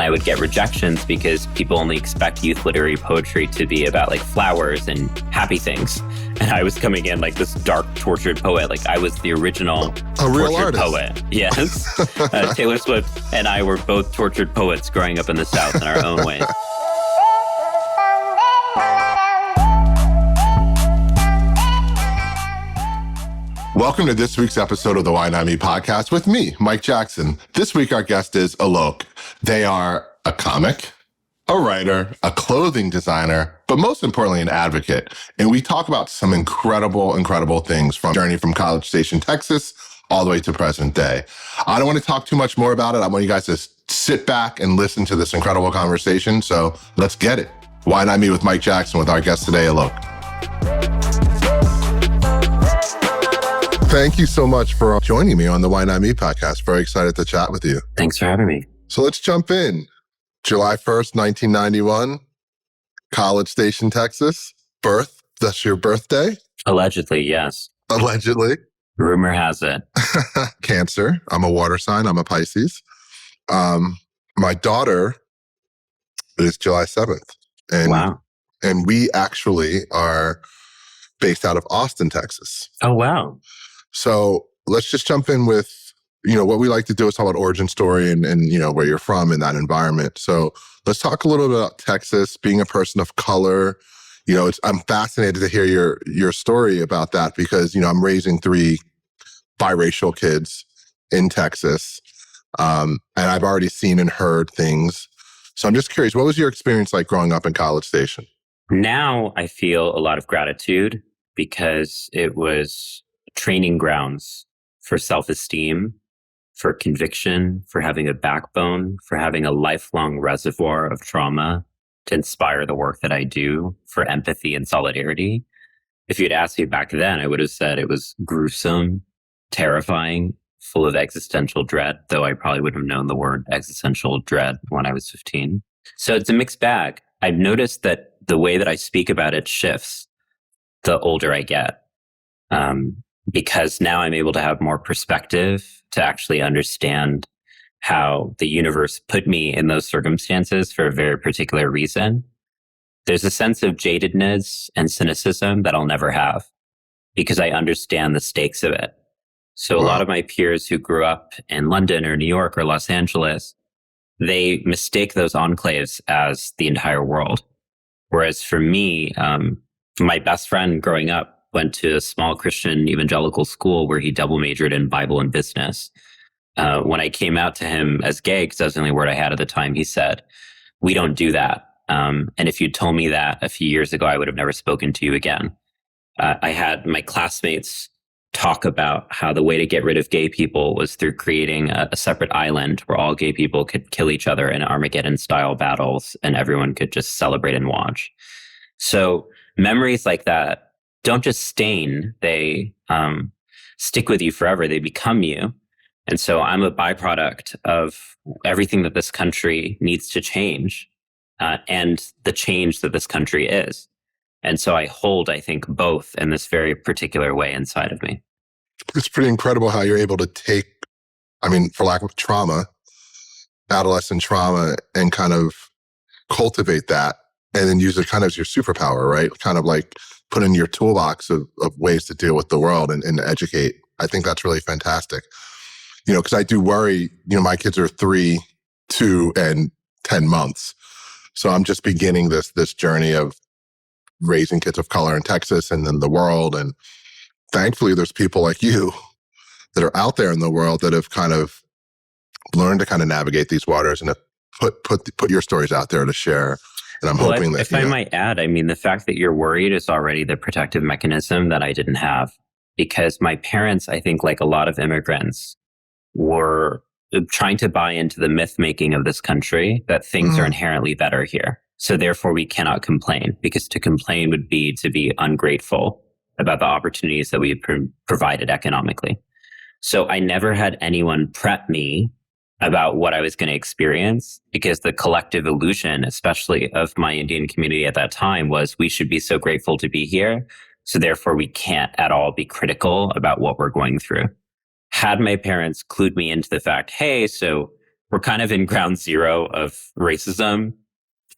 I would get rejections because people only expect youth literary poetry to be about like flowers and happy things. And I was coming in like this dark, tortured poet. Like I was the original a real tortured artist. Poet. Yes. Taylor Swift and I were both tortured poets growing up in the South in our own ways. Welcome to this week's episode of the Why Not Me podcast with me, Mike Jackson. This week, our guest is ALOK. They are a comic, a writer, a clothing designer, but most importantly, an advocate. And we talk about some incredible things from journey from College Station, Texas, all the way to present day. I don't want to talk too much more about it. I want you guys to sit back and listen to this incredible conversation. So let's get it. Why Not Me with Mike Jackson with our guest today, ALOK. Thank you so much for joining me on the Why Not Me podcast. Very excited to chat with you. Thanks for having me. So let's jump in. July 1st, 1991, College Station, Texas. Birth. That's your birthday? Allegedly, yes. Allegedly. Rumor has it. Cancer. I'm a water sign. I'm a Pisces. My daughter is July 7th. And, wow. And we actually are based out of Austin, Texas. Oh, wow. So let's just jump in with, what we like to do is talk about origin story and where you're from in that environment. So let's talk a little bit about Texas, being a person of color. I'm fascinated to hear your story about that because, I'm raising 3 biracial kids in Texas. And I've already seen and heard things. So I'm just curious, what was your experience like growing up in College Station? Now I feel a lot of gratitude because it was training grounds for self-esteem, for conviction, for having a backbone, for having a lifelong reservoir of trauma to inspire the work that I do, for empathy and solidarity. If you'd asked me back then, I would have said it was gruesome, terrifying, full of existential dread, though I probably would have known the word existential dread when I was 15. So it's a mixed bag. I've noticed that the way that I speak about it shifts the older I get. Because now I'm able to have more perspective to actually understand how the universe put me in those circumstances for a very particular reason. There's a sense of jadedness and cynicism that I'll never have because I understand the stakes of it. So a lot of my peers who grew up in London or New York or Los Angeles, they mistake those enclaves as the entire world. Whereas for me, my best friend growing up went to a small Christian evangelical school where he double majored in Bible and business. When I came out to him as gay, because that was the only word I had at the time, he said, "We don't do that." And if you'd told me that a few years ago, I would have never spoken to you again. I had my classmates talk about how the way to get rid of gay people was through creating a separate island where all gay people could kill each other in Armageddon-style battles and everyone could just celebrate and watch. So memories like that don't just stain, they stick with you forever. They become you. And so I'm a byproduct of everything that this country needs to change and the change that this country is. And so I hold, I think, both in this very particular way inside of me. It's pretty incredible how you're able to take, for lack of trauma, adolescent trauma, and kind of cultivate that and then use it kind of as your superpower, right? Kind of like put in your toolbox of ways to deal with the world and educate. I think that's really fantastic. Because I do worry, my kids are 3, 2, and 10 months. So I'm just beginning this journey of raising kids of color in Texas and then the world. And thankfully, there's people like you that are out there in the world that have kind of learned to kind of navigate these waters and have put your stories out there to share. And I'm hoping that, if I might add, the fact that you're worried is already the protective mechanism that I didn't have. Because my parents, I think, like a lot of immigrants, were trying to buy into the myth making of this country that things are inherently better here. So therefore, we cannot complain, because to complain would be to be ungrateful about the opportunities that we have provided economically. So I never had anyone prep me about what I was going to experience, because the collective illusion, especially of my Indian community at that time, was we should be so grateful to be here. So therefore, we can't at all be critical about what we're going through. Had my parents clued me into the fact, hey, so we're kind of in ground zero of racism,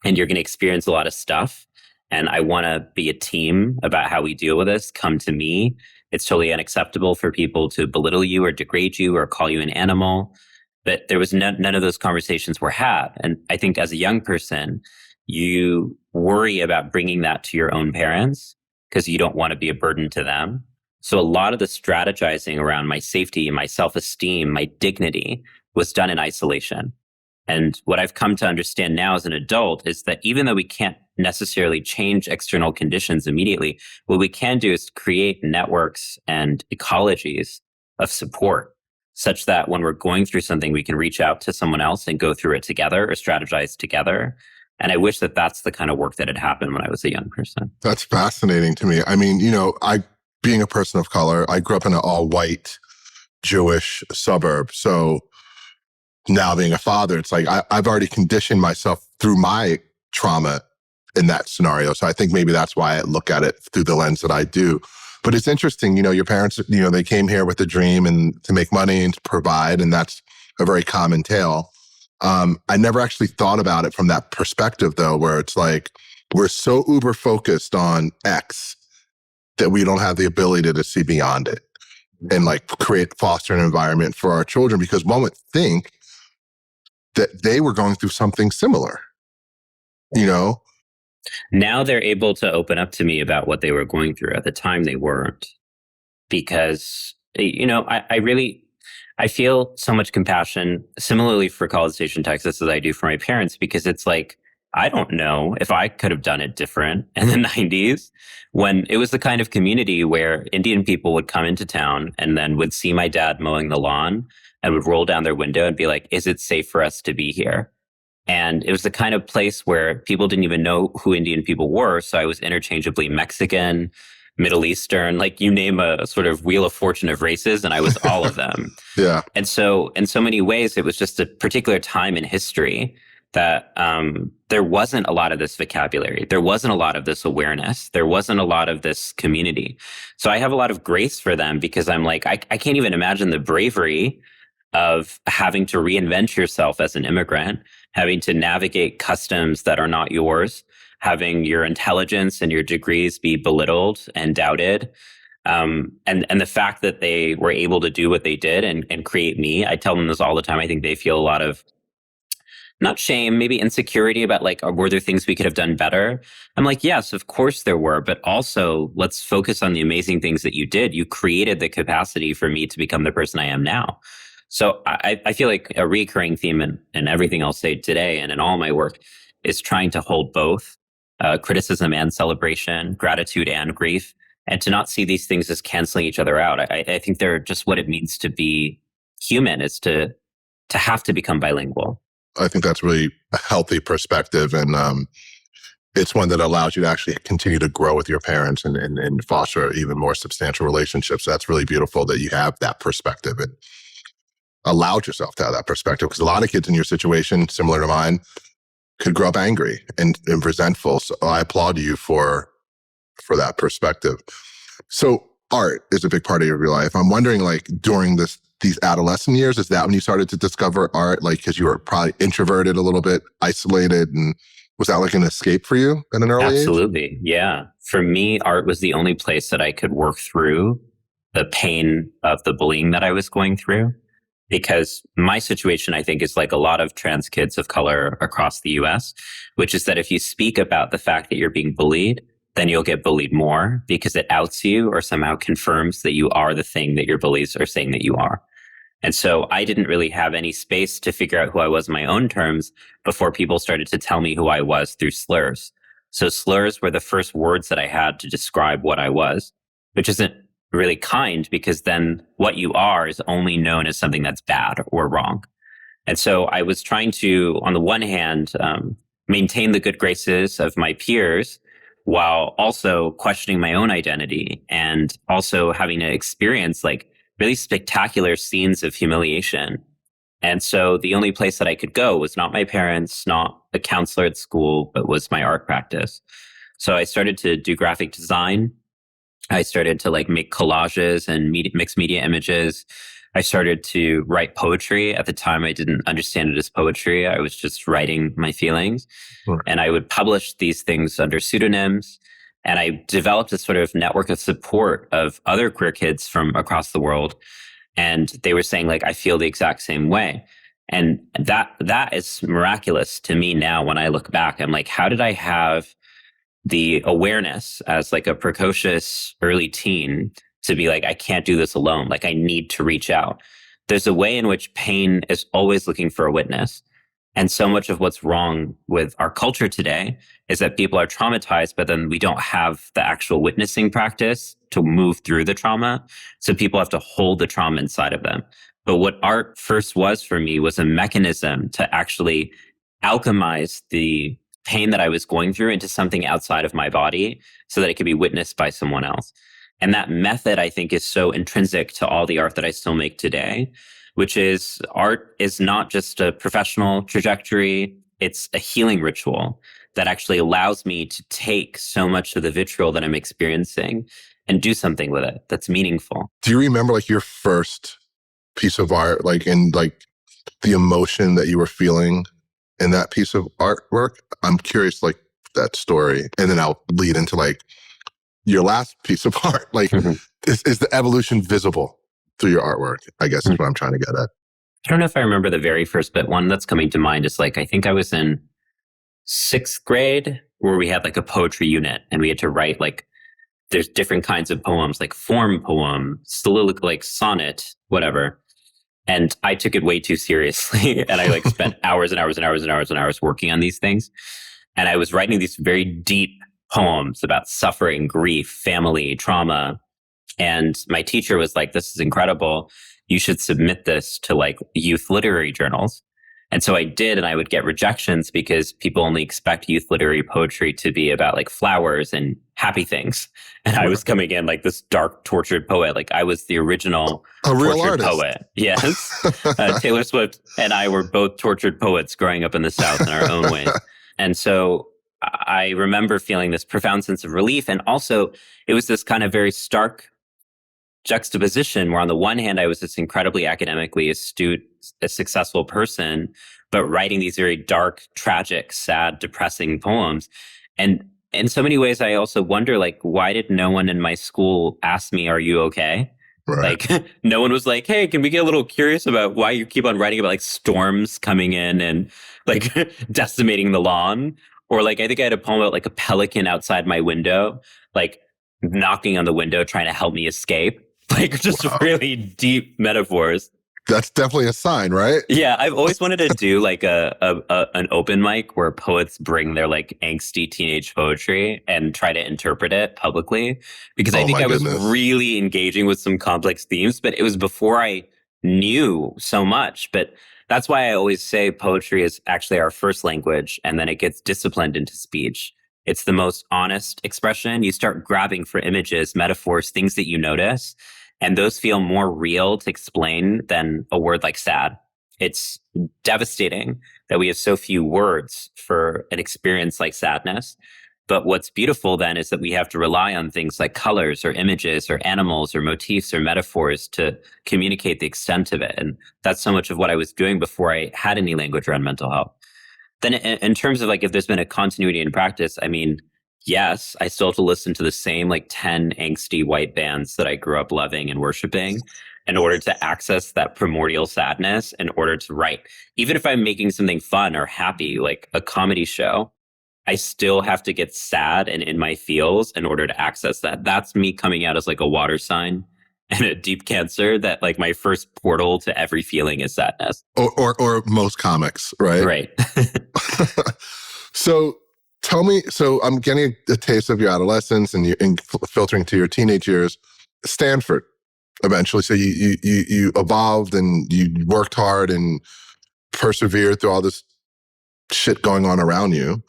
and you're going to experience a lot of stuff. And I want to be a team about how we deal with this. Come to me. It's totally unacceptable for people to belittle you or degrade you or call you an animal. But there was none of those conversations were had. And I think as a young person, you worry about bringing that to your own parents because you don't want to be a burden to them. So a lot of the strategizing around my safety, my self-esteem, my dignity was done in isolation. And what I've come to understand now as an adult is that even though we can't necessarily change external conditions immediately, what we can do is create networks and ecologies of support such that when we're going through something, we can reach out to someone else and go through it together or strategize together. And I wish that that's the kind of work that had happened when I was a young person. That's fascinating to me. I mean, being a person of color, I grew up in an all white Jewish suburb. So now being a father, it's like I've already conditioned myself through my trauma in that scenario. So I think maybe that's why I look at it through the lens that I do. But it's interesting, your parents, they came here with a dream and to make money and to provide, and that's a very common tale. I never actually thought about it from that perspective, though, where it's like we're so uber focused on X that we don't have the ability to see beyond it and like foster an environment for our children, because one would think that they were going through something similar, Now they're able to open up to me about what they were going through. At the time they weren't, because, I feel so much compassion similarly for College Station, Texas, as I do for my parents, because it's like, I don't know if I could have done it different in the 90s when it was the kind of community where Indian people would come into town and then would see my dad mowing the lawn and would roll down their window and be like, is it safe for us to be here? And it was the kind of place where people didn't even know who Indian people were. So I was interchangeably Mexican, Middle Eastern, like you name a sort of wheel of fortune of races, and I was all of them. Yeah. And so in so many ways, it was just a particular time in history that there wasn't a lot of this vocabulary. There wasn't a lot of this awareness. There wasn't a lot of this community. So I have a lot of grace for them because I'm like, I can't even imagine the bravery of having to reinvent yourself as an immigrant, having to navigate customs that are not yours, having your intelligence and your degrees be belittled and doubted. And the fact that they were able to do what they did and create me, I tell them this all the time. I think they feel a lot of, not shame, maybe insecurity about like, were there things we could have done better? I'm like, yes, of course there were, but also let's focus on the amazing things that you did. You created the capacity for me to become the person I am now. So I feel like a recurring theme in everything I'll say today and in all my work is trying to hold both criticism and celebration, gratitude and grief, and to not see these things as canceling each other out. I think they're just what it means to be human, is to have to become bilingual. I think that's really a healthy perspective. And it's one that allows you to actually continue to grow with your parents and foster even more substantial relationships. So that's really beautiful that you have that perspective and allowed yourself to have that perspective. Because a lot of kids in your situation, similar to mine, could grow up angry and resentful. So I applaud you for that perspective. So art is a big part of your life. I'm wondering, like, during these adolescent years, is that when you started to discover art? Like, because you were probably introverted a little bit, isolated, and was that like an escape for you at an early age? Absolutely. Yeah. For me, art was the only place that I could work through the pain of the bullying that I was going through. Because my situation, I think, is like a lot of trans kids of color across the US, which is that if you speak about the fact that you're being bullied, then you'll get bullied more because it outs you or somehow confirms that you are the thing that your bullies are saying that you are. And so I didn't really have any space to figure out who I was in my own terms before people started to tell me who I was through slurs. So slurs were the first words that I had to describe what I was, which isn't really kind because then what you are is only known as something that's bad or wrong. And so I was trying to, on the one hand, maintain the good graces of my peers while also questioning my own identity and also having to experience like really spectacular scenes of humiliation. And so the only place that I could go was not my parents, not a counselor at school, but was my art practice. So I started to do graphic design. I started to like make collages and mixed media images. I started to write poetry. At the time, I didn't understand it as poetry. I was just writing my feelings. Right. And I would publish these things under pseudonyms. And I developed a sort of network of support of other queer kids from across the world. And they were saying, like, I feel the exact same way. And that is miraculous to me now when I look back. I'm like, how did I have the awareness as like a precocious early teen to be like, I can't do this alone. Like, I need to reach out. There's a way in which pain is always looking for a witness. And so much of what's wrong with our culture today is that people are traumatized, but then we don't have the actual witnessing practice to move through the trauma. So people have to hold the trauma inside of them. But what art first was for me was a mechanism to actually alchemize the pain that I was going through into something outside of my body so that it could be witnessed by someone else. And that method, I think, is so intrinsic to all the art that I still make today, which is art is not just a professional trajectory. It's a healing ritual that actually allows me to take so much of the vitriol that I'm experiencing and do something with it that's meaningful. Do you remember like your first piece of art, like in like the emotion that you were feeling in that piece of artwork? I'm curious, like that story. And then I'll lead into like your last piece of art. Like, is the evolution visible through your artwork? I guess is what I'm trying to get at. I don't know if I remember the very first, but one that's coming to mind is like, I think I was in 6th grade where we had like a poetry unit and we had to write like, there's different kinds of poems, like form poem, soliloquy, like sonnet, whatever. And I took it way too seriously. And I like spent hours and hours and hours and hours and hours working on these things. And I was writing these very deep poems about suffering, grief, family, trauma. And my teacher was like, this is incredible. You should submit this to like youth literary journals. And so I did, and I would get rejections because people only expect youth literary poetry to be about like flowers and happy things. And I was coming in like this dark, tortured poet. Like I was the original A real tortured artist. poet. Yes. Taylor Swift and I were both tortured poets growing up in the South in our own ways. And so I remember feeling this profound sense of relief. And also it was this kind of very stark juxtaposition where on the one hand, I was this incredibly academically astute, a successful person, but writing these very dark, tragic, sad, depressing poems. And in so many ways, I also wonder, like, why did no one in my school ask me, are you okay? Right. Like, no one was like, hey, can we get a little curious about why you keep on writing about like storms coming in and like decimating the lawn? Or like, I think I had a poem about like a pelican outside my window, like knocking on the window, trying to help me escape. Like just really deep metaphors. That's definitely a sign, right? Yeah, I've always wanted to do like an open mic where poets bring their like angsty teenage poetry and try to interpret it publicly, because I think I was really engaging with some complex themes, but it was before I knew so much. But that's why I always say poetry is actually our first language, and then it gets disciplined into speech. It's the most honest expression. You start grabbing for images, metaphors, things that you notice, and those feel more real to explain than a word like sad. It's devastating that we have so few words for an experience like sadness. But what's beautiful then is that we have to rely on things like colors or images or animals or motifs or metaphors to communicate the extent of it. And that's so much of what I was doing before I had any language around mental health. Then in terms of like, if there's been a continuity in practice, I mean, yes, I still have to listen to the same like 10 angsty white bands that I grew up loving and worshiping in order to access that primordial sadness, in order to write. Even if I'm making something fun or happy, like a comedy show, I still have to get sad and in my feels in order to access that. That's me coming out as like a water sign and a deep Cancer, that like my first portal to every feeling is sadness. Or most comics, right? Right. So tell me, so I'm getting a taste of your adolescence and filtering to your teenage years. Stanford, eventually. So you evolved and you worked hard and persevered through all this shit going on around you.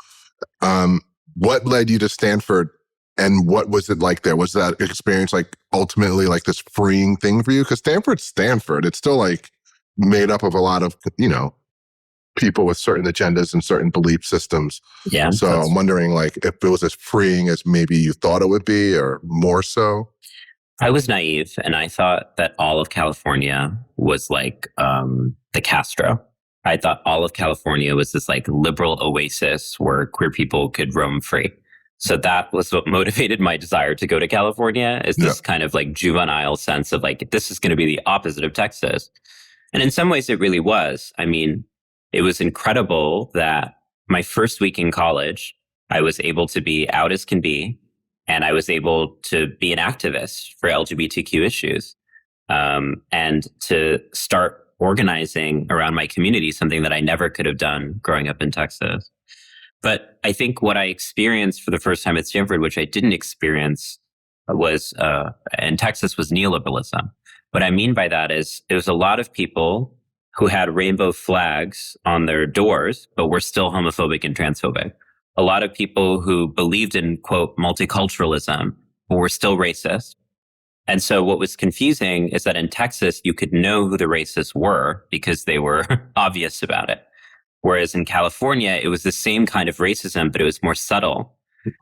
What led you to Stanford, and what was it like there? Was that experience like ultimately like this freeing thing for you? Because Stanford's Stanford. It's still like made up of a lot of, people with certain agendas and certain belief systems. Yeah. So I'm wondering like if it was as freeing as maybe you thought it would be, or more so. I was naive and I thought that all of California was like the Castro. I thought all of California was this like liberal oasis where queer people could roam free. So that was what motivated my desire to go to California, is Yeah. this kind of like juvenile sense of like, this is going to be the opposite of Texas. And in some ways it really was. I mean, it was incredible that my first week in college, I was able to be out as can be, and I was able to be an activist for LGBTQ issues, and to start organizing around my community, something that I never could have done growing up in Texas. But I think what I experienced for the first time at Stanford, which I didn't experience, was in Texas, was neoliberalism. What I mean by that is it was a lot of people who had rainbow flags on their doors, but were still homophobic and transphobic. A lot of people who believed in, quote, multiculturalism, but were still racist. And so what was confusing is that in Texas, you could know who the racists were because they were obvious about it. Whereas in California, it was the same kind of racism, but it was more subtle.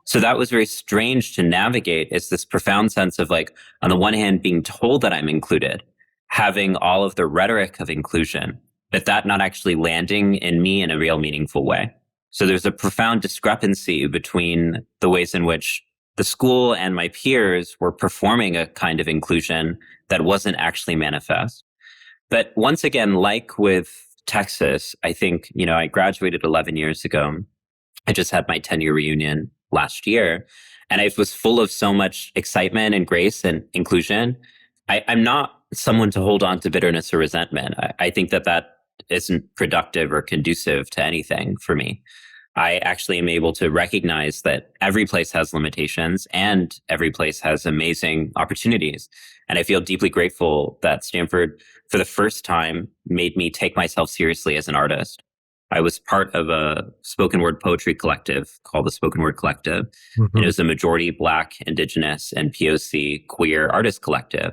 So that was very strange to navigate. It's this profound sense of like, on the one hand, being told that I'm included, having all of the rhetoric of inclusion, but that not actually landing in me in a real meaningful way. So there's a profound discrepancy between the ways in which the school and my peers were performing a kind of inclusion that wasn't actually manifest. But once again, like with Texas, I think, I graduated 11 years ago. I just had my 10-year reunion last year, and I was full of so much excitement and grace and inclusion. I'm not someone to hold on to bitterness or resentment. I think that isn't productive or conducive to anything for me. I actually am able to recognize that every place has limitations and every place has amazing opportunities. And I feel deeply grateful that Stanford, for the first time, made me take myself seriously as an artist. I was part of a spoken word poetry collective called the Spoken Word Collective. And it was a majority Black, Indigenous, and POC queer artist collective,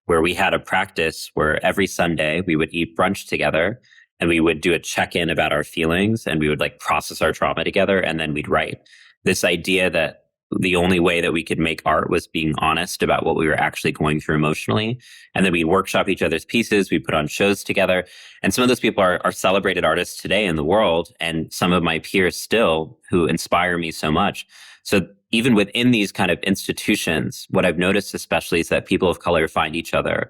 where we had a practice where every Sunday we would eat brunch together and we would do a check-in about our feelings, and we would like process our trauma together, and then we'd write. This idea that the only way that we could make art was being honest about what we were actually going through emotionally. And then we'd workshop each other's pieces, we put on shows together. And some of those people are celebrated artists today in the world, and some of my peers still, who inspire me so much. So even within these kind of institutions, what I've noticed especially is that people of color find each other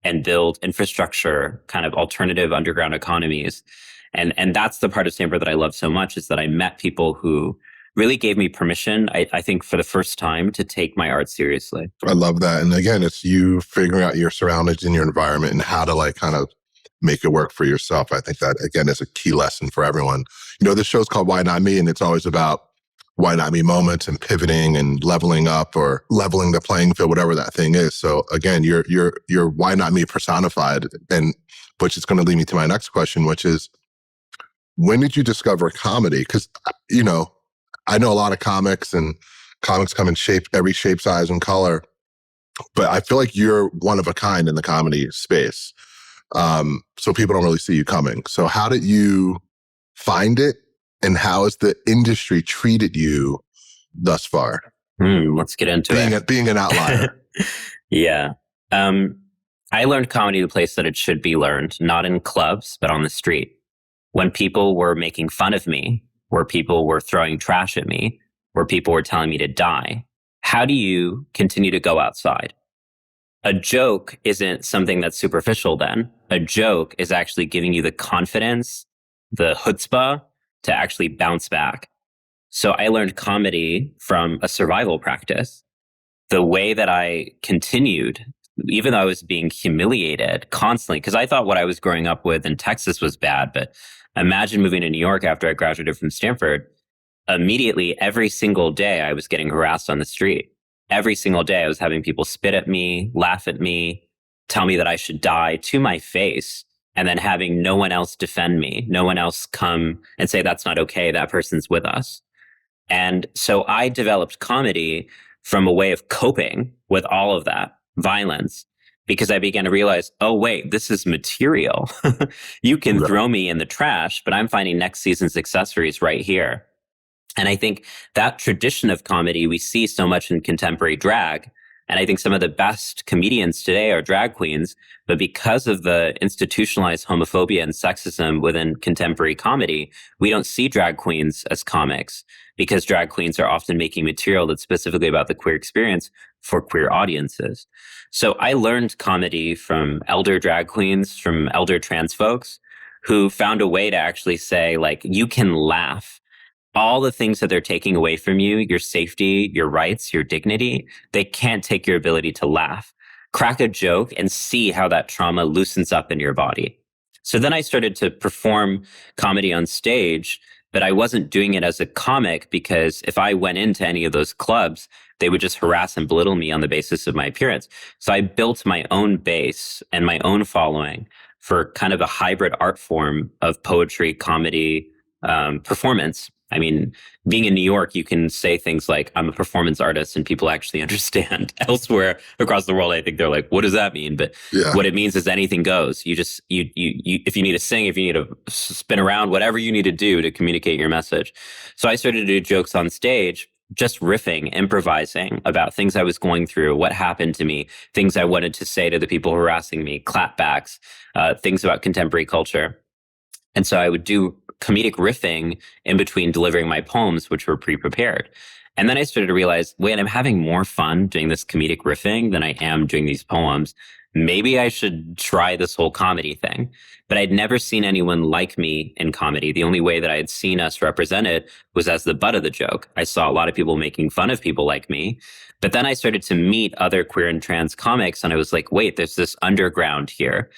and build infrastructure, kind of alternative underground economies. And that's the part of Stanford that I love so much, is that I met people who really gave me permission, I think for the first time, to take my art seriously. I love that. And again, it's you figuring out your surroundings and your environment and how to like kind of make it work for yourself. I think that, again, is a key lesson for everyone. This show's called Why Not Me? And it's always about why not me moments and pivoting and leveling up or leveling the playing field, whatever that thing is. So again, you're why not me personified. And which is going to lead me to my next question, which is, when did you discover comedy? Because, I know a lot of comics, and comics come in every shape, size, and color. But I feel like you're one of a kind in the comedy space. So people don't really see you coming. So how did you find it? And how has the industry treated you thus far? Let's get into it. Being an outlier. Yeah. I learned comedy the place that it should be learned, not in clubs, but on the street. When people were making fun of me, where people were throwing trash at me, where people were telling me to die, how do you continue to go outside? A joke isn't something that's superficial then. A joke is actually giving you the confidence, the chutzpah, to actually bounce back. So I learned comedy from a survival practice. The way that I continued, even though I was being humiliated constantly, because I thought what I was growing up with in Texas was bad, but imagine moving to New York after I graduated from Stanford. Immediately, every single day, I was getting harassed on the street. Every single day, I was having people spit at me, laugh at me, tell me that I should die to my face, and then having no one else defend me, no one else come and say, that's not okay, that person's with us. And so I developed comedy from a way of coping with all of that violence, because I began to realize, oh, wait, this is material. You can throw me in the trash, but I'm finding next season's accessories right here. And I think that tradition of comedy we see so much in contemporary drag, And I think some of the best comedians today are drag queens, but because of the institutionalized homophobia and sexism within contemporary comedy, we don't see drag queens as comics because drag queens are often making material that's specifically about the queer experience for queer audiences. So I learned comedy from elder drag queens, from elder trans folks who found a way to actually say, like, you can laugh all the things that they're taking away from you, your safety, your rights, your dignity, they can't take your ability to laugh. Crack a joke and see how that trauma loosens up in your body. So then I started to perform comedy on stage, but I wasn't doing it as a comic because if I went into any of those clubs, they would just harass and belittle me on the basis of my appearance. So I built my own base and my own following for kind of a hybrid art form of poetry, comedy, performance. I mean, being in New York, you can say things like, I'm a performance artist, and people actually understand. Elsewhere across the world, I think they're like, what does that mean? But Yeah. what it means is anything goes. You just, if you need to sing, if you need to spin around, whatever you need to do to communicate your message. So I started to do jokes on stage, just riffing, improvising about things I was going through, what happened to me, things I wanted to say to the people harassing me, clapbacks, things about contemporary culture. And so I would do comedic riffing in between delivering my poems, which were pre-prepared. And then I started to realize, wait, I'm having more fun doing this comedic riffing than I am doing these poems. Maybe I should try this whole comedy thing. But I'd never seen anyone like me in comedy. The only way that I had seen us represented was as the butt of the joke. I saw a lot of people making fun of people like me. But then I started to meet other queer and trans comics, and I was like, wait, there's this underground here.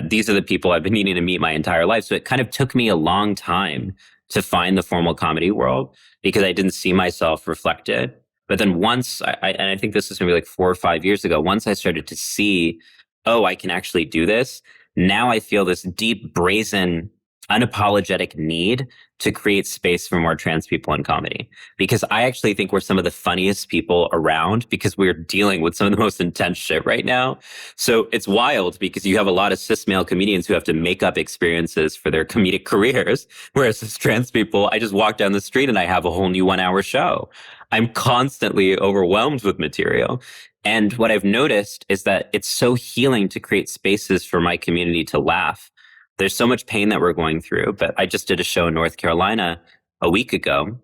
These are the people I've been needing to meet my entire life. So it kind of took me a long time to find the formal comedy world because I didn't see myself reflected. But then once and I think this is going to be like 4 or 5 years ago, once I started to see, oh, I can actually do this. Now I feel this deep, brazen, unapologetic need to create space for more trans people in comedy, because I actually think we're some of the funniest people around because we're dealing with some of the most intense shit right now. So it's wild because you have a lot of cis male comedians who have to make up experiences for their comedic careers. Whereas as trans people, I just walk down the street and I have a whole new 1 hour show. I'm constantly overwhelmed with material. And what I've noticed is that it's so healing to create spaces for my community to laugh. There's so much pain that we're going through, but I just did a show in North Carolina a week ago.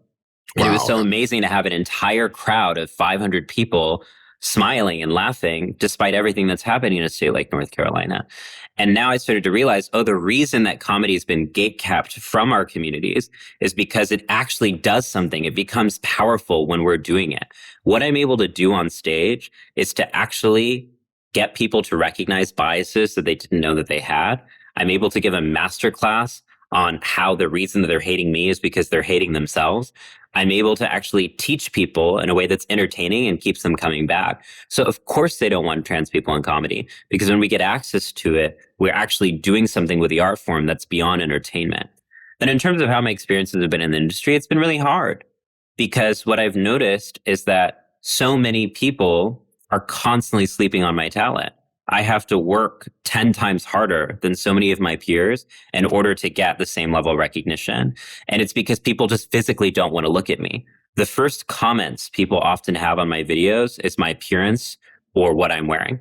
And it was so Wow. amazing to have an entire crowd of 500 people smiling and laughing despite everything that's happening in a state like North Carolina. And now I started to realize, oh, the reason that comedy has been gatekept from our communities is because it actually does something. It becomes powerful when we're doing it. What I'm able to do on stage is to actually get people to recognize biases that they didn't know that they had. I'm able to give a masterclass on how the reason that they're hating me is because they're hating themselves. I'm able to actually teach people in a way that's entertaining and keeps them coming back. So of course they don't want trans people in comedy, because when we get access to it, we're actually doing something with the art form that's beyond entertainment. And in terms of how my experiences have been in the industry, it's been really hard because what I've noticed is that so many people are constantly sleeping on my talent. I have to work 10 times harder than so many of my peers in order to get the same level of recognition. And it's because people just physically don't want to look at me. The first comments people often have on my videos is my appearance or what I'm wearing.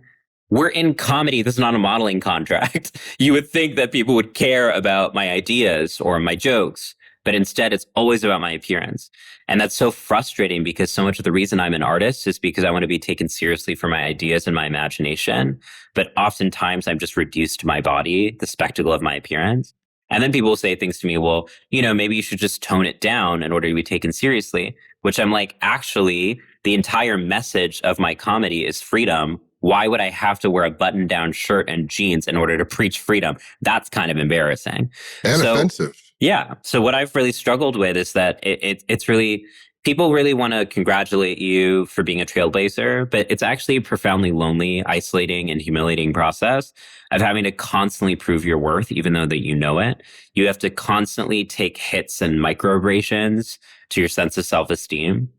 We're in comedy. This is not a modeling contract. You would think that people would care about my ideas or my jokes, but instead it's always about my appearance. And that's so frustrating because so much of the reason I'm an artist is because I want to be taken seriously for my ideas and my imagination. But oftentimes I'm just reduced to my body, the spectacle of my appearance. And then people will say things to me, well, maybe you should just tone it down in order to be taken seriously, which I'm like, actually, the entire message of my comedy is freedom. Why would I have to wear a button down shirt and jeans in order to preach freedom? That's kind of embarrassing. And So offensive. yeah. So what I've really struggled with is that it's really, people really want to congratulate you for being a trailblazer, but it's actually a profoundly lonely, isolating, and humiliating process of having to constantly prove your worth, even though that you know it. You have to constantly take hits and microaggressions to your sense of self-esteem,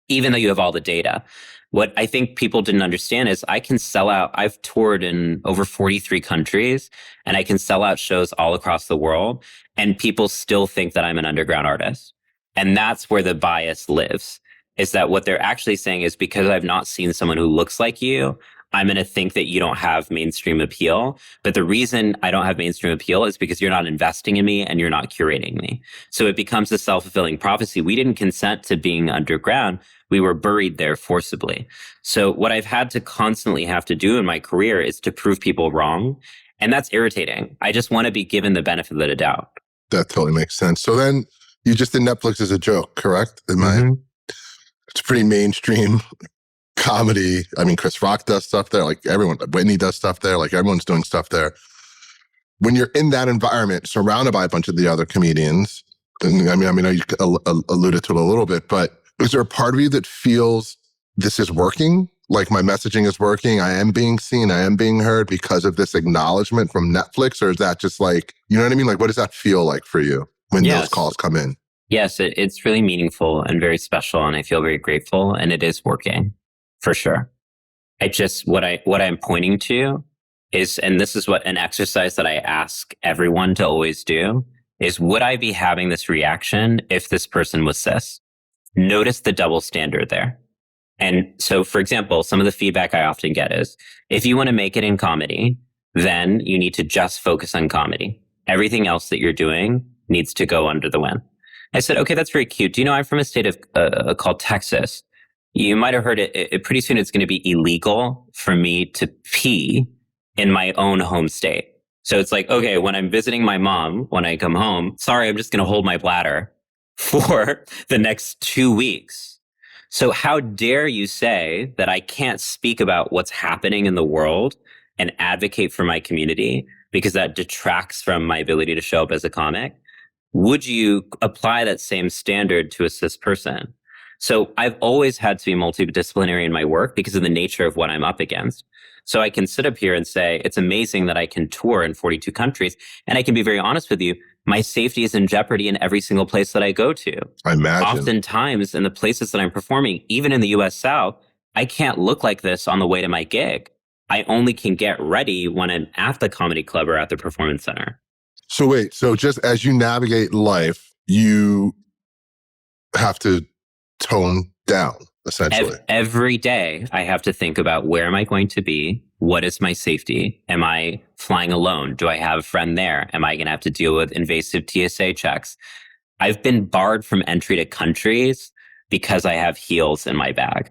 even though you have all the data. What I think people didn't understand is I can sell out. I've toured in over 43 countries and I can sell out shows all across the world, and people still think that I'm an underground artist. And that's where the bias lives. is that what they're actually saying is because I've not seen someone who looks like you, I'm going to think that you don't have mainstream appeal. But the reason I don't have mainstream appeal is because you're not investing in me and you're not curating me. So it becomes a self-fulfilling prophecy. We didn't consent to being underground. We were buried there forcibly. So what I've had to constantly have to do in my career is to prove people wrong. And that's irritating. I just want to be given the benefit of the doubt. That totally makes sense. So then you just did Netflix as a joke, correct? It's pretty mainstream comedy. I mean, Chris Rock does stuff there. Like everyone, Whitney does stuff there. Like everyone's doing stuff there. When you're in that environment, surrounded by a bunch of the other comedians, and I mean, you alluded to it a little bit, but is there a part of you that feels this is working? Like my messaging is working. I am being seen. I am being heard because of this acknowledgement from Netflix? Or is that just like, you know what I mean? Like, what does that feel like for you when those calls come in? Yes, it's really meaningful and very special. And I feel very grateful. And it is working for sure. I just, what I'm pointing to is, and this is what an exercise that I ask everyone to always do, is would I be having this reaction if this person was cis? Notice the double standard there. And so, for example, some of the feedback I often get is, if you want to make it in comedy, then you need to just focus on comedy. Everything else that you're doing needs to go under the wind. I said, okay, that's very cute. Do you know I'm from a state of called Texas? You might have heard it. Pretty soon it's going to be illegal for me to pee in my own home state. So it's like, okay, when I'm visiting my mom, when I come home, sorry, I'm just going to hold my bladder for the next 2 weeks. So how dare you say that I can't speak about what's happening in the world and advocate for my community because that detracts from my ability to show up as a comic? Would you apply that same standard to a cis person? So I've always had to be multidisciplinary in my work because of the nature of what I'm up against. So I can sit up here and say, it's amazing that I can tour in 42 countries. And I can be very honest with you, my safety is in jeopardy in every single place that I go to. I imagine. Oftentimes in the places that I'm performing, even in the US South, I can't look like this on the way to my gig. I only can get ready when I'm at the comedy club or at the performance center. So wait, so just as you navigate life, you have to tone down, essentially. Every day, I have to think about where am I going to be? What is my safety? Am I flying alone? Do I have a friend there? Am I going to have to deal with invasive TSA checks? I've been barred from entry to countries because I have heels in my bag.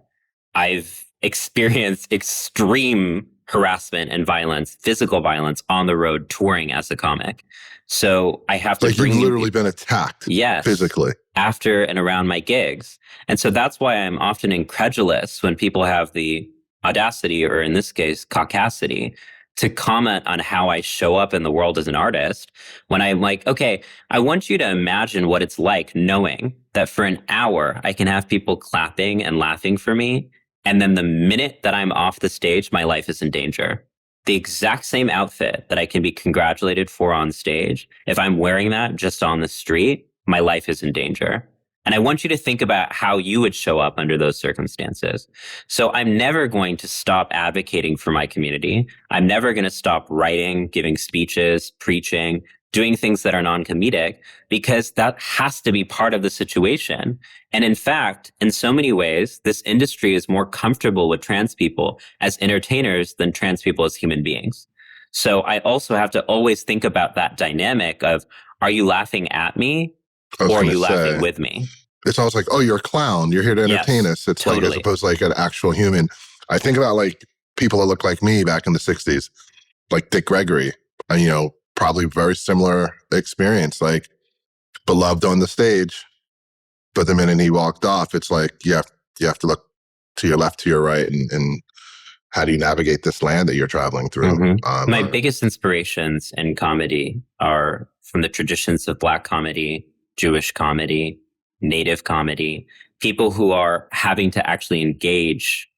I've experienced extreme harassment and violence, physical violence on the road touring as a comic. So I have to bring you've literally been attacked physically after and around my gigs. And so that's why I'm often incredulous when people have the audacity, or in this case, caucasity, to comment on how I show up in the world as an artist, when I'm like, okay, I want you to imagine what it's like knowing that for an hour I can have people clapping and laughing for me. And then the minute that I'm off the stage, my life is in danger. The exact same outfit that I can be congratulated for on stage, if I'm wearing that just on the street, my life is in danger. And I want you to think about how you would show up under those circumstances. So I'm never going to stop advocating for my community. I'm never going to stop writing, giving speeches, preaching, doing things that are non-comedic, because that has to be part of the situation. And in fact, in so many ways, this industry is more comfortable with trans people as entertainers than trans people as human beings. So I also have to always think about that dynamic of, are you laughing at me or are you laughing with me? It's almost like, oh, you're a clown. You're here to entertain us. It's totally. Like, as opposed to like an actual human. I think about like people that look like me back in the 60s, like Dick Gregory, and, probably very similar experience, like beloved on the stage. But the minute he walked off, it's like, you have to look to your left, to your right. And how do you navigate this land that you're traveling through? Mm-hmm. My biggest inspirations in comedy are from the traditions of Black comedy, Jewish comedy, Native comedy, people who are having to actually engage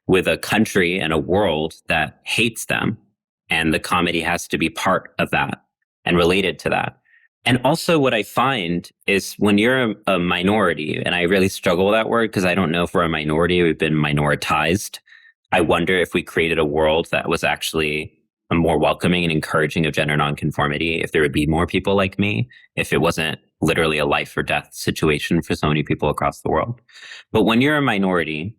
with a country and a world that hates them. And the comedy has to be part of that and related to that. And also what I find is when you're a minority, and I really struggle with that word because I don't know if we're a minority, we've been minoritized. I wonder if we created a world that was actually more welcoming and encouraging of gender nonconformity, if there would be more people like me, if it wasn't literally a life or death situation for so many people across the world. But when you're a minority,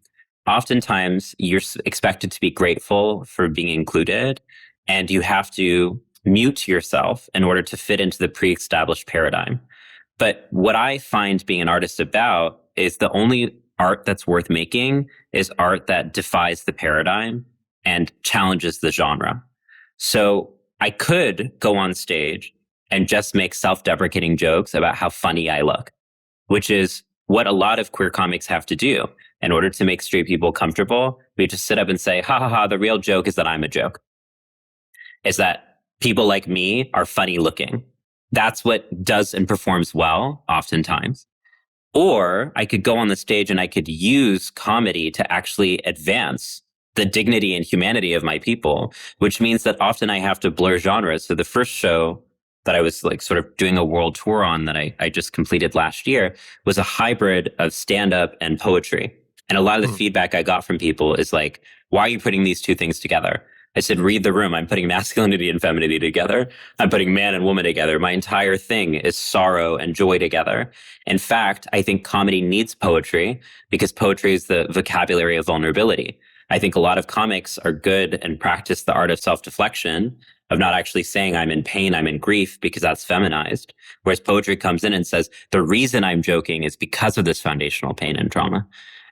oftentimes you're expected to be grateful for being included, and you have to mute yourself in order to fit into the pre-established paradigm. But what I find being an artist about is the only art that's worth making is art that defies the paradigm and challenges the genre. So I could go on stage and just make self-deprecating jokes about how funny I look, which is what a lot of queer comics have to do. In order to make straight people comfortable, we just sit up and say, ha ha ha, the real joke is that I'm a joke. Is that people like me are funny looking. That's what does and performs well, oftentimes. Or I could go on the stage and I could use comedy to actually advance the dignity and humanity of my people, which means that often I have to blur genres. So the first show that I was like sort of doing a world tour on that I just completed last year was a hybrid of stand-up and poetry. And a lot of the feedback I got from people is like, why are you putting these two things together? I said, read the room. I'm putting masculinity and femininity together. I'm putting man and woman together. My entire thing is sorrow and joy together. In fact, I think comedy needs poetry because poetry is the vocabulary of vulnerability. I think a lot of comics are good and practice the art of self-deflection, of not actually saying I'm in pain, I'm in grief, because that's feminized. Whereas poetry comes in and says, the reason I'm joking is because of this foundational pain and trauma.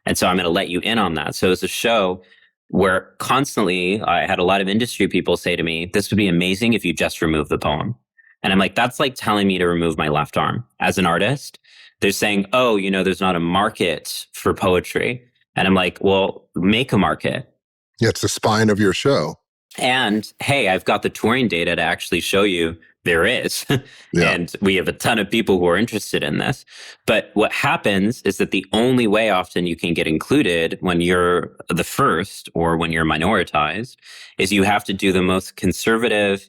And so I'm going to let you in on that. So it's a show where constantly I had a lot of industry people say to me, this would be amazing if you just remove the poem. And I'm like, that's like telling me to remove my left arm. As an artist, they're saying, oh, you know, there's not a market for poetry. And I'm like, well, make a market. Yeah, it's the spine of your show. And hey, I've got the touring data to actually show you there is. Yeah. And we have a ton of people who are interested in this. But what happens is that the only way often you can get included when you're the first or when you're minoritized is you have to do the most conservative,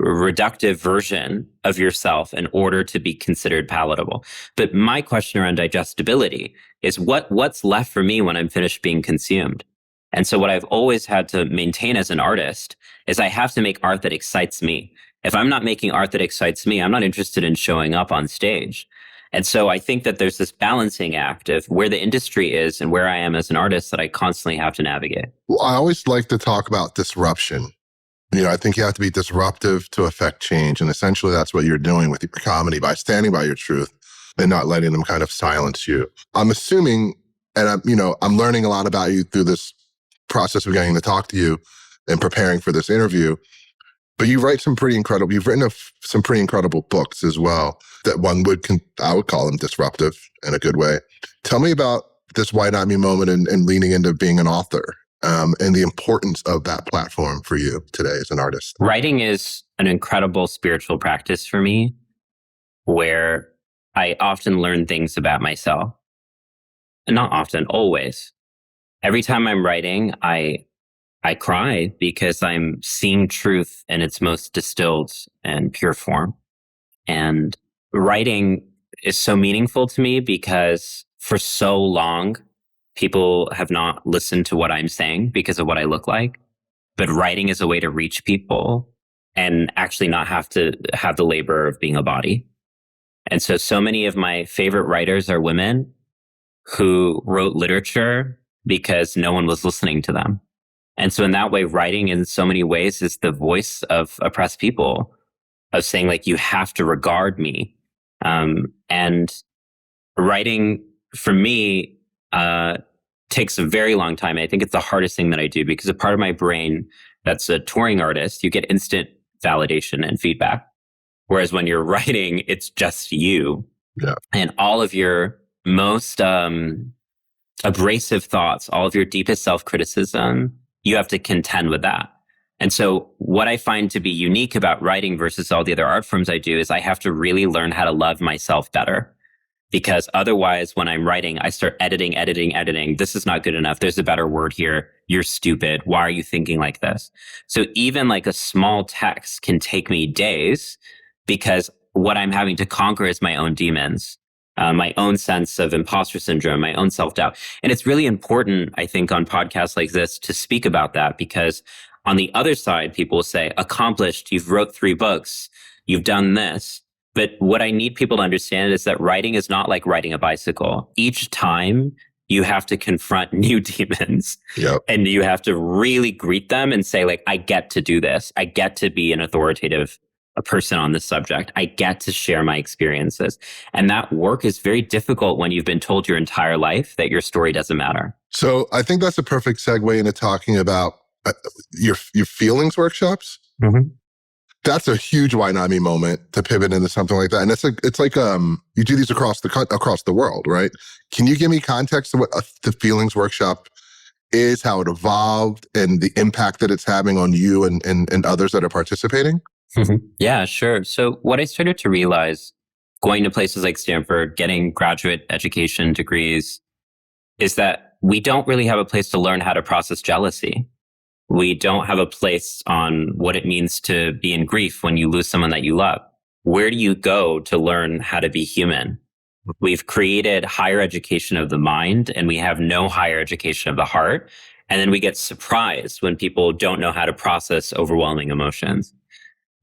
reductive version of yourself in order to be considered palatable. But my question around digestibility is what's left for me when I'm finished being consumed? And so what I've always had to maintain as an artist is I have to make art that excites me. If I'm not making art that excites me, I'm not interested in showing up on stage. And so I think that there's this balancing act of where the industry is and where I am as an artist that I constantly have to navigate. Well, I always like to talk about disruption. You know, I think you have to be disruptive to affect change. And essentially that's what you're doing with your comedy by standing by your truth and not letting them kind of silence you. I'm assuming, and I'm learning a lot about you through this process of getting to talk to you and preparing for this interview. But you've written some pretty incredible books as well that I would call them disruptive in a good way. Tell me about this Why Not Me moment and leaning into being an author and the importance of that platform for you today as an artist. Writing is an incredible spiritual practice for me where I often learn things about myself. And not often, always. Every time I'm writing, I cry because I'm seeing truth in its most distilled and pure form. And writing is so meaningful to me because for so long, people have not listened to what I'm saying because of what I look like. But writing is a way to reach people and actually not have to have the labor of being a body. And so many of my favorite writers are women who wrote literature because no one was listening to them. And so in that way, writing in so many ways is the voice of oppressed people, of saying like, you have to regard me. And writing for me takes a very long time. I think it's the hardest thing that I do because a part of my brain that's a touring artist, you get instant validation and feedback. Whereas when you're writing, it's just you. Yeah. And all of your most abrasive thoughts, all of your deepest self-criticism, you have to contend with that. And so what I find to be unique about writing versus all the other art forms I do is I have to really learn how to love myself better. Because otherwise, when I'm writing, I start editing. This is not good enough. There's a better word here. You're stupid. Why are you thinking like this? So even like a small text can take me days because what I'm having to conquer is my own demons. My own sense of imposter syndrome, my own self-doubt. And it's really important, I think, on podcasts like this to speak about that because on the other side, people will say, accomplished, you've wrote 3 books, you've done this. But what I need people to understand is that writing is not like riding a bicycle. Each time you have to confront new demons. Yep. And you have to really greet them and say, like, I get to do this. I get to be an authoritative a person on this subject. I get to share my experiences. And that work is very difficult when you've been told your entire life that your story doesn't matter. So I think that's a perfect segue into talking about your feelings workshops. Mm-hmm. That's a huge why not me moment to pivot into something like that. And it's like you do these across the world, right? Can you give me context of what the feelings workshop is, how it evolved, and the impact that it's having on you and others that are participating? Mm-hmm. Yeah, sure. So what I started to realize going to places like Stanford, getting graduate education degrees, is that we don't really have a place to learn how to process jealousy. We don't have a place on what it means to be in grief when you lose someone that you love. Where do you go to learn how to be human? We've created higher education of the mind, and we have no higher education of the heart. And then we get surprised when people don't know how to process overwhelming emotions.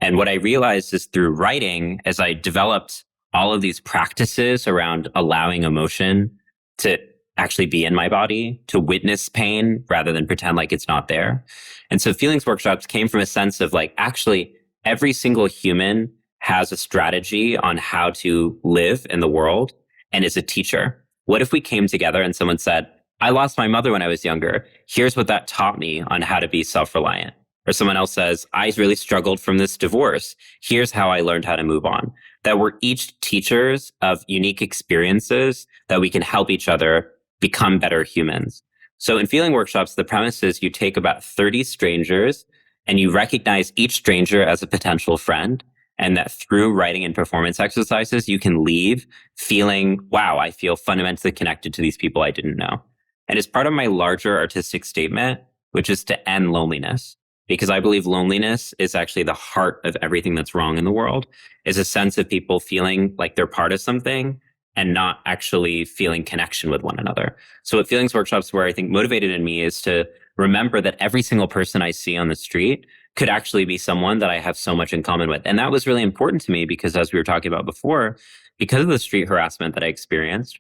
And what I realized is through writing, as I developed all of these practices around allowing emotion to actually be in my body, to witness pain rather than pretend like it's not there. And so feelings workshops came from a sense of like, actually, every single human has a strategy on how to live in the world and is a teacher. What if we came together and someone said, I lost my mother when I was younger. Here's what that taught me on how to be self-reliant. Or someone else says, I really struggled from this divorce. Here's how I learned how to move on. That we're each teachers of unique experiences that we can help each other become better humans. So in feeling workshops, the premise is you take about 30 strangers and you recognize each stranger as a potential friend. And that through writing and performance exercises, you can leave feeling, wow, I feel fundamentally connected to these people I didn't know. And as part of my larger artistic statement, which is to end loneliness, because I believe loneliness is actually the heart of everything that's wrong in the world, is a sense of people feeling like they're part of something and not actually feeling connection with one another. So at Feelings Workshops, where I think motivated in me is to remember that every single person I see on the street could actually be someone that I have so much in common with. And that was really important to me because, as we were talking about before, because of the street harassment that I experienced,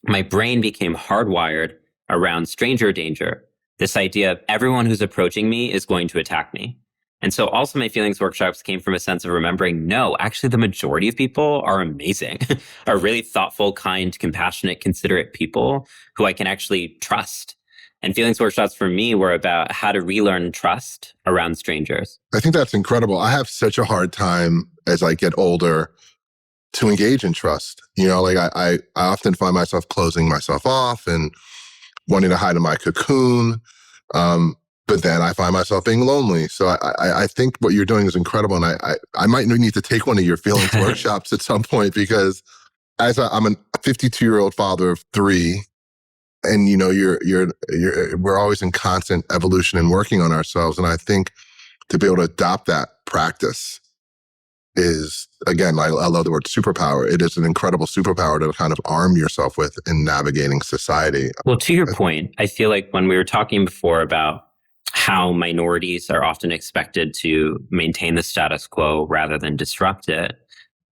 my brain became hardwired around stranger danger. This idea of everyone who's approaching me is going to attack me. And so also my feelings workshops came from a sense of remembering, no, actually the majority of people are amazing, are really thoughtful, kind, compassionate, considerate people who I can actually trust. And feelings workshops for me were about how to relearn trust around strangers. I think that's incredible. I have such a hard time as I get older to engage in trust. You know, like I often find myself closing myself off and wanting to hide in my cocoon. But then I find myself being lonely. So I think what you're doing is incredible. And I might need to take one of your feelings workshops at some point, because I'm a 52-year-old father of 3. And you know, we're always in constant evolution and working on ourselves. And I think to be able to adopt that practice is, again, I love the word superpower. It is an incredible superpower to kind of arm yourself with in navigating society. Well, to your point, I feel like when we were talking before about how minorities are often expected to maintain the status quo rather than disrupt it,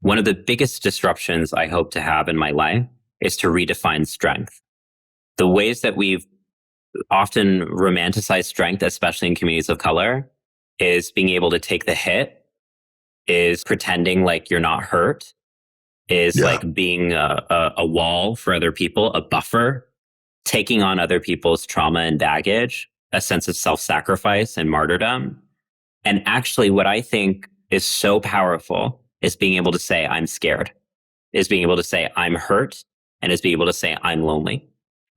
one of the biggest disruptions I hope to have in my life is to redefine strength. The ways that we've often romanticized strength, especially in communities of color, is being able to take the hit, is pretending like you're not hurt, is like being a wall for other people, a buffer, taking on other people's trauma and baggage, a sense of self-sacrifice and martyrdom. And actually what I think is so powerful is being able to say, I'm scared, is being able to say, I'm hurt, and is being able to say, I'm lonely.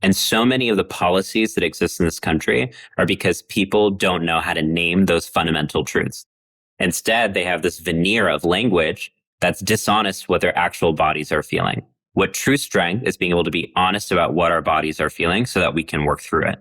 And so many of the policies that exist in this country are because people don't know how to name those fundamental truths. Instead, they have this veneer of language that's dishonest what their actual bodies are feeling. What true strength is being able to be honest about what our bodies are feeling so that we can work through it.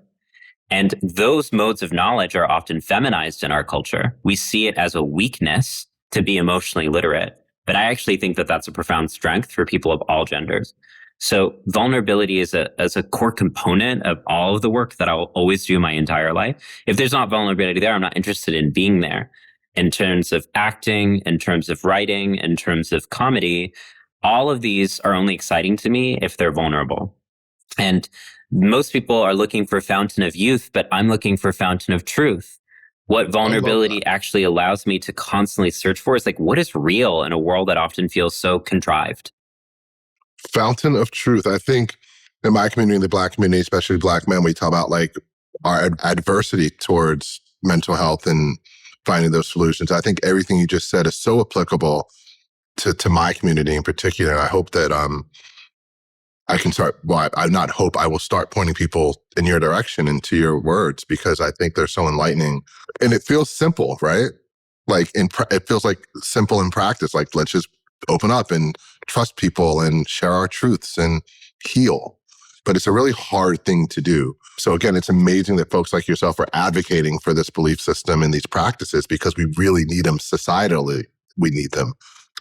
And those modes of knowledge are often feminized in our culture. We see it as a weakness to be emotionally literate. But I actually think that that's a profound strength for people of all genders. So vulnerability is a core component of all of the work that I'll always do my entire life. If there's not vulnerability there, I'm not interested in being there. in terms of acting, in terms of writing, in terms of comedy. All of these are only exciting to me if they're vulnerable. And most people are looking for fountain of youth, but I'm looking for fountain of truth. What I love that. vulnerability actually allows me to constantly search for is like, what is real in a world that often feels so contrived? Fountain of truth. I think in my community, the Black community, especially Black men, we talk about like our adversity towards mental health and finding those solutions. I think everything you just said is so applicable to my community in particular. I hope that I can start, well, I not hope, I will start pointing people in your direction and to your words, because I think they're so enlightening. And it feels simple, right? Like it feels like simple in practice. Like, let's just open up and trust people and share our truths and heal. But it's a really hard thing to do. So again, it's amazing that folks like yourself are advocating for this belief system and these practices, because we really need them societally. We need them,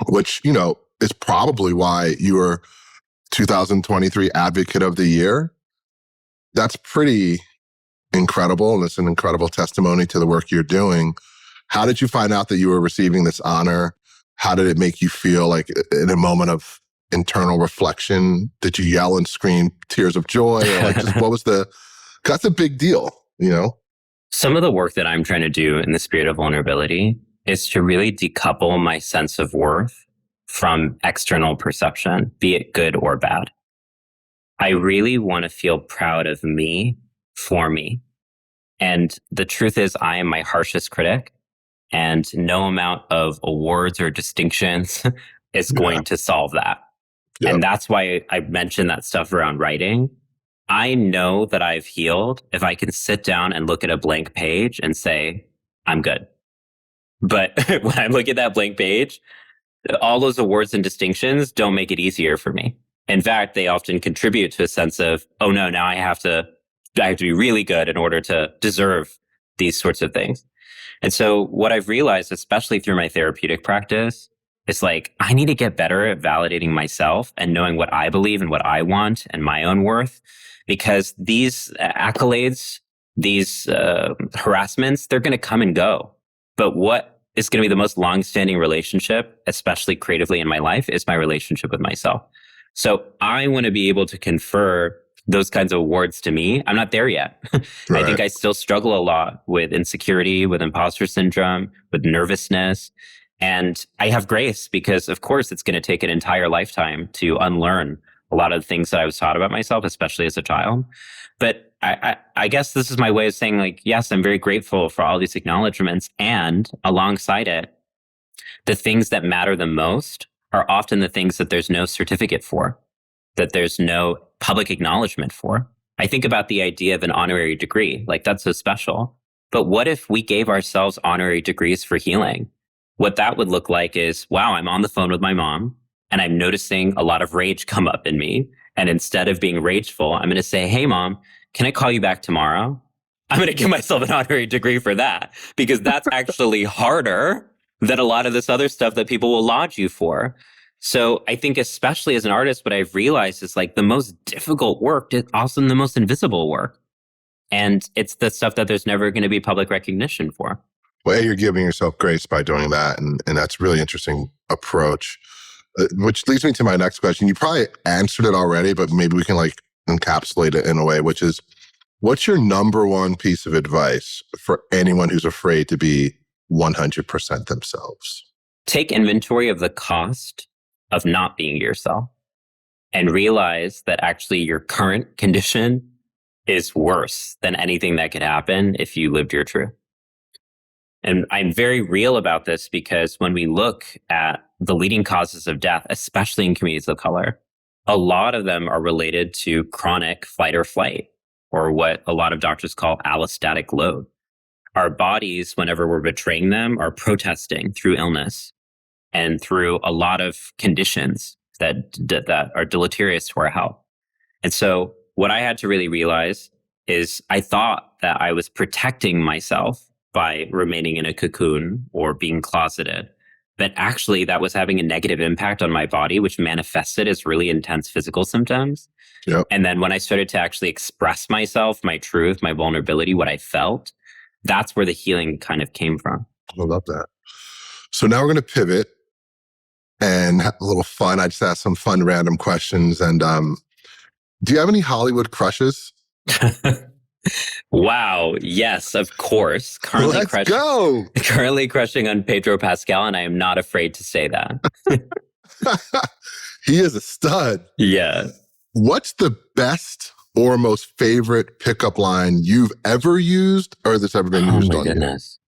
which, you know, is probably why you were 2023 Advocate of the Year. That's pretty incredible. And it's an incredible testimony to the work you're doing. How did you find out that you were receiving this honor? How did it make you feel, like in a moment of internal reflection? Did you yell and scream tears of joy? Or like, just what was that's a big deal, you know? Some of the work that I'm trying to do in the spirit of vulnerability is to really decouple my sense of worth from external perception, be it good or bad. I really want to feel proud of me for me. And the truth is, I am my harshest critic, and no amount of awards or distinctions is going to solve that. Yep. And that's why I mentioned that stuff around writing. I know that I've healed if I can sit down and look at a blank page and say, I'm good. But when I look at that blank page, all those awards and distinctions don't make it easier for me. In fact, they often contribute to a sense of, oh no, now I have to be really good in order to deserve these sorts of things. And so what I've realized, especially through my therapeutic practice, is like, I need to get better at validating myself and knowing what I believe and what I want and my own worth, because these accolades, these harassments, they're going to come and go. But what is going to be the most long-standing relationship, especially creatively in my life, is my relationship with myself. So I want to be able to confer those kinds of awards to me. I'm not there yet. I think I still struggle a lot with insecurity, with imposter syndrome, with nervousness. And I have grace because, of course, it's going to take an entire lifetime to unlearn a lot of the things that I was taught about myself, especially as a child. But I guess this is my way of saying, like, yes, I'm very grateful for all these acknowledgments. And alongside it, the things that matter the most are often the things that there's no certificate for, that there's no public acknowledgement for. I think about the idea of an honorary degree, like that's so special. But what if we gave ourselves honorary degrees for healing? What that would look like is, wow, I'm on the phone with my mom and I'm noticing a lot of rage come up in me. And instead of being rageful, I'm going to say, hey, mom, can I call you back tomorrow? I'm going to give myself an honorary degree for that, because that's actually harder than a lot of this other stuff that people will laud you for. So I think, especially as an artist, what I've realized is like the most difficult work is also the most invisible work. And it's the stuff that there's never going to be public recognition for. Well, you're giving yourself grace by doing that. And that's a really interesting approach, which leads me to my next question. You probably answered it already, but maybe we can like encapsulate it in a way, which is, what's your number one piece of advice for anyone who's afraid to be 100% themselves? Take inventory of the cost of not being yourself and realize that actually your current condition is worse than anything that could happen if you lived your truth. And I'm very real about this because when we look at the leading causes of death, especially in communities of color, a lot of them are related to chronic fight or flight, or what a lot of doctors call allostatic load. Our bodies, whenever we're betraying them, are protesting through illness and through a lot of conditions that are deleterious to our health. And so what I had to really realize is I thought that I was protecting myself by remaining in a cocoon or being closeted. But actually that was having a negative impact on my body, which manifested as really intense physical symptoms. Yep. And then when I started to actually express myself, my truth, my vulnerability, what I felt, that's where the healing kind of came from. I love that. So now we're going to pivot and have a little fun. I just asked some fun random questions. And do you have any Hollywood crushes? Wow. Yes, of course. Let's go. Currently crushing on Pedro Pascal, and I am not afraid to say that. He is a stud. Yeah. What's the best or most favorite pickup line you've ever used or that's ever been used on goodness.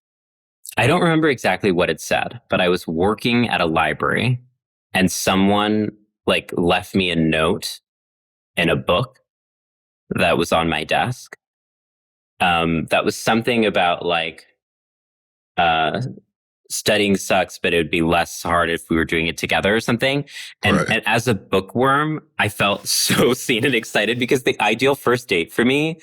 I don't remember exactly what it said, but I was working at a library and someone like left me a note in a book that was on my desk. That was something about like studying sucks, but it would be less hard if we were doing it together or something. And as a bookworm, I felt so seen and excited because the ideal first date for me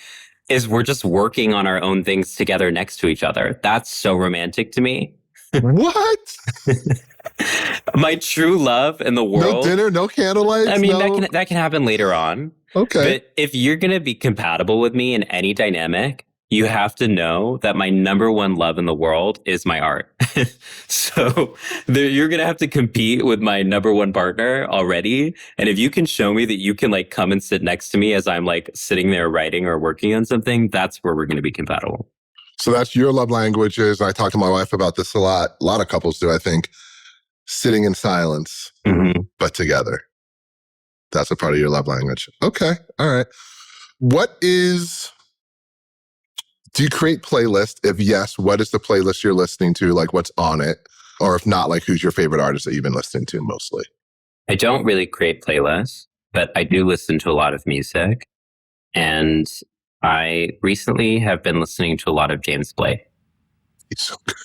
is we're just working on our own things together next to each other. That's so romantic to me. What? My true love in the world. No dinner, no candlelight. I mean, that can happen later on. Okay. But if you're going to be compatible with me in any dynamic, you have to know that my number one love in the world is my art. So you're going to have to compete with my number one partner already. And if you can show me that you can like come and sit next to me as I'm like sitting there writing or working on something, that's where we're going to be compatible. So that's your love languages. I talk to my wife about this a lot. A lot of couples do, I think. Sitting in silence, but together. That's a part of your love language. Okay. All right. Do you create playlists? If yes, what is the playlist you're listening to? Like what's on it? Or if not, like who's your favorite artist that you've been listening to mostly? I don't really create playlists, but I do listen to a lot of music. And I recently have been listening to a lot of James Blake. He's so good.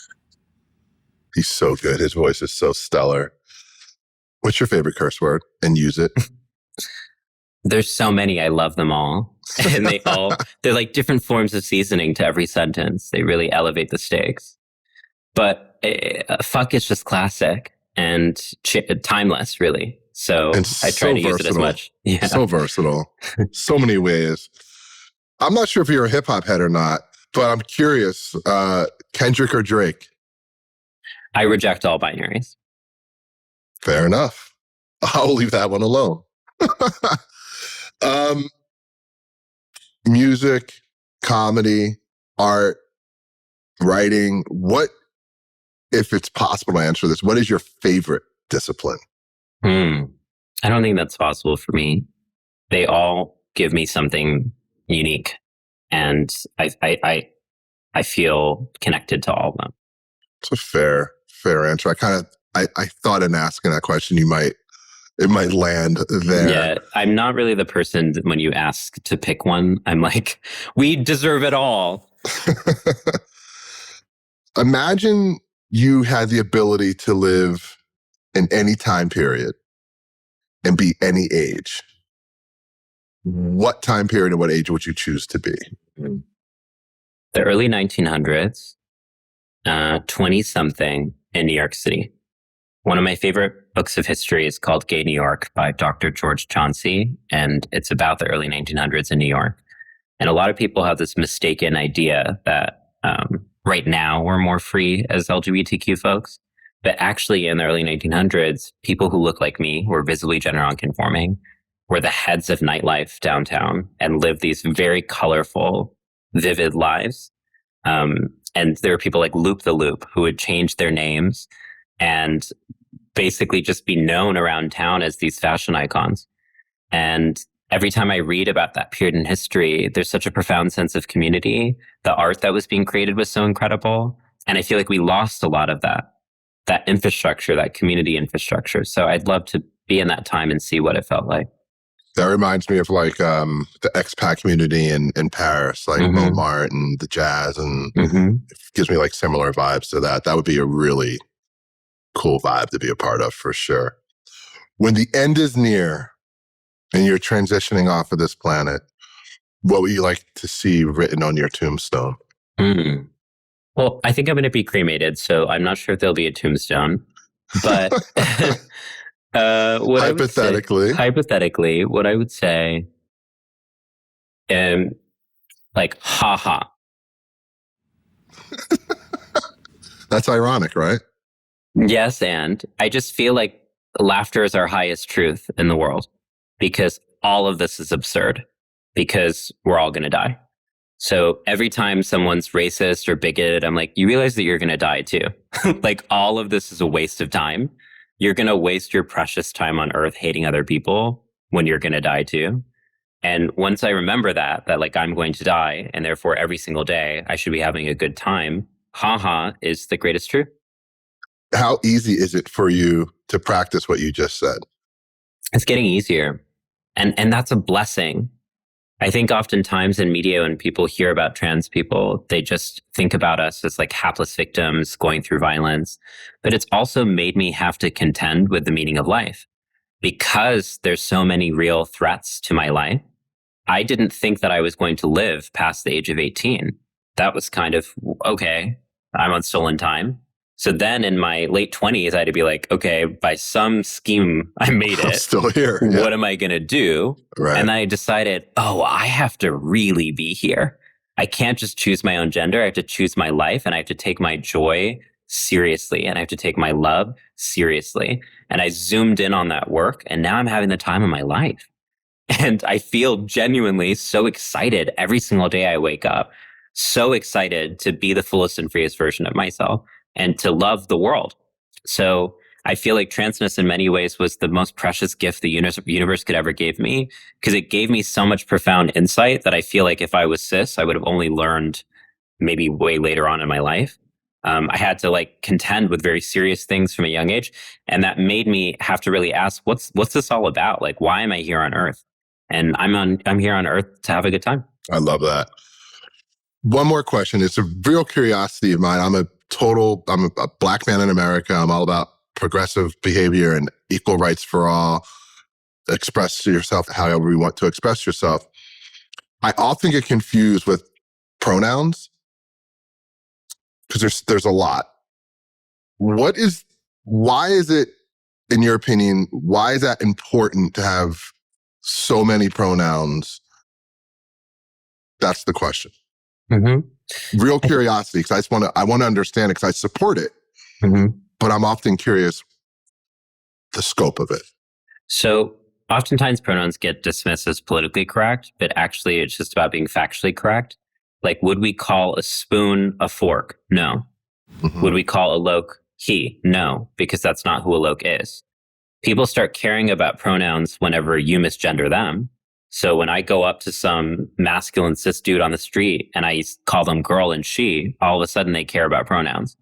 He's so good. His voice is so stellar. What's your favorite curse word? And use it. There's so many. I love them all. And they're like different forms of seasoning to every sentence. They really elevate the stakes. But fuck is just classic and timeless, really. So I try to use it as much. Yeah. So versatile. So many ways. I'm not sure if you're a hip hop head or not, but I'm curious. Kendrick or Drake? I reject all binaries. Fair enough. I'll leave that one alone. Music, comedy, art, writing. What, if it's possible to answer this, what is your favorite discipline? I don't think that's possible for me. They all give me something unique, and I feel connected to all of them. It's a fair answer. I thought in asking that question, it might land there. Yeah, I'm not really the person that when you ask to pick one, I'm like, we deserve it all. Imagine you had the ability to live in any time period and be any age. What time period and what age would you choose to be? The early 1900s, 20-something in New York City. One of my favorite books of history is called Gay New York by Dr. George Chauncey, and it's about the early 1900s in New York. And a lot of people have this mistaken idea that right now we're more free as LGBTQ folks. But actually in the early 1900s, people who look like me were visibly gender nonconforming, were the heads of nightlife downtown and lived these very colorful, vivid lives. And there were people like Loop the Loop who would change their names and basically just be known around town as these fashion icons. And every time I read about that period in history, there's such a profound sense of community. The art that was being created was so incredible. And I feel like we lost a lot of that infrastructure, that community infrastructure. So I'd love to be in that time and see what it felt like. That reminds me of like the expat community in Paris, like Montmartre and the jazz. And it gives me like similar vibes to that. That would be a really cool vibe to be a part of for sure. When the end is near and you're transitioning off of this planet, what would you like to see written on your tombstone? Well, I think I'm going to be cremated, so I'm not sure if there'll be a tombstone. But hypothetically, what I would say, like, haha. That's ironic, right? Yes, and I just feel like laughter is our highest truth in the world because all of this is absurd because we're all going to die. So every time someone's racist or bigoted, I'm like, you realize that you're going to die too. Like all of this is a waste of time. You're going to waste your precious time on earth hating other people when you're going to die too. And once I remember that like I'm going to die and therefore every single day I should be having a good time, haha is the greatest truth. How easy is it for you to practice what you just said? It's getting easier. And that's a blessing. I think oftentimes in media, when people hear about trans people, they just think about us as like hapless victims going through violence. But it's also made me have to contend with the meaning of life because there's so many real threats to my life. I didn't think that I was going to live past the age of 18. That was kind of, okay, I'm on stolen time. So then in my late 20s, I had to be like, okay, by some scheme, I made I'm it. still here. What am I going to do? Right. And then I decided, oh, I have to really be here. I can't just choose my own gender. I have to choose my life and I have to take my joy seriously and I have to take my love seriously. And I zoomed in on that work and now I'm having the time of my life. And I feel genuinely so excited every single day I wake up, so excited to be the fullest and freest version of myself and to love the world. So I feel like transness in many ways was the most precious gift the universe could ever give me because it gave me so much profound insight that I feel like if I was cis, I would have only learned maybe way later on in my life. I had to like contend with very serious things from a young age. And that made me have to really ask, what's this all about? Like, why am I here on Earth? And I'm here on Earth to have a good time. I love that. One more question. It's a real curiosity of mine. I'm a Black man in America. I'm all about progressive behavior and equal rights for all. Express yourself however you want to express yourself. I often get confused with pronouns because there's a lot. Why is it, in your opinion, why is that important to have so many pronouns? That's the question. Mm-hmm. Real curiosity, because I want to understand it because I support it, but I'm often curious the scope of it. So oftentimes pronouns get dismissed as politically correct, but actually it's just about being factually correct. Like, would we call a spoon a fork? No. Mm-hmm. Would we call ALOK he? No, because that's not who ALOK is. People start caring about pronouns whenever you misgender them. So when I go up to some masculine cis dude on the street and I call them girl and she, all of a sudden they care about pronouns.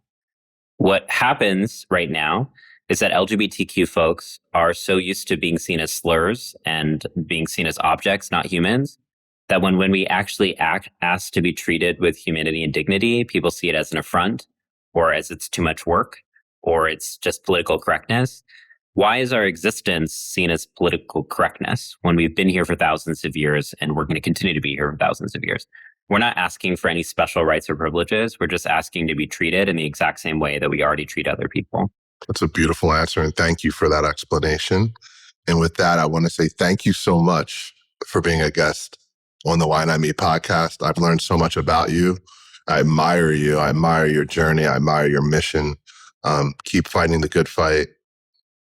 What happens right now is that LGBTQ folks are so used to being seen as slurs and being seen as objects, not humans, that when we actually ask to be treated with humanity and dignity, people see it as an affront or as it's too much work or it's just political correctness. Why is our existence seen as political correctness when we've been here for thousands of years and we're going to continue to be here for thousands of years? We're not asking for any special rights or privileges. We're just asking to be treated in the exact same way that we already treat other people. That's a beautiful answer. And thank you for that explanation. And with that, I want to say thank you so much for being a guest on the Why Not Me podcast. I've learned so much about you. I admire you. I admire your journey. I admire your mission. Keep fighting the good fight.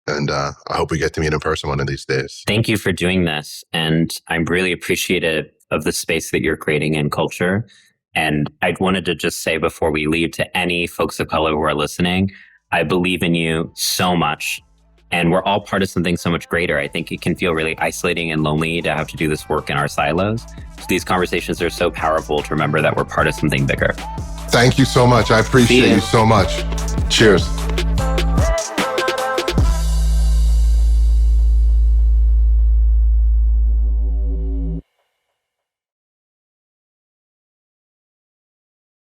And I hope we get to meet in person one of these days. Thank you for doing this. And I'm really appreciative of the space that you're creating in culture. And I wanted to just say before we leave to any folks of color who are listening, I believe in you so much. And we're all part of something so much greater. I think it can feel really isolating and lonely to have to do this work in our silos. So these conversations are so powerful to remember that we're part of something bigger. Thank you so much. I appreciate you so much. Cheers.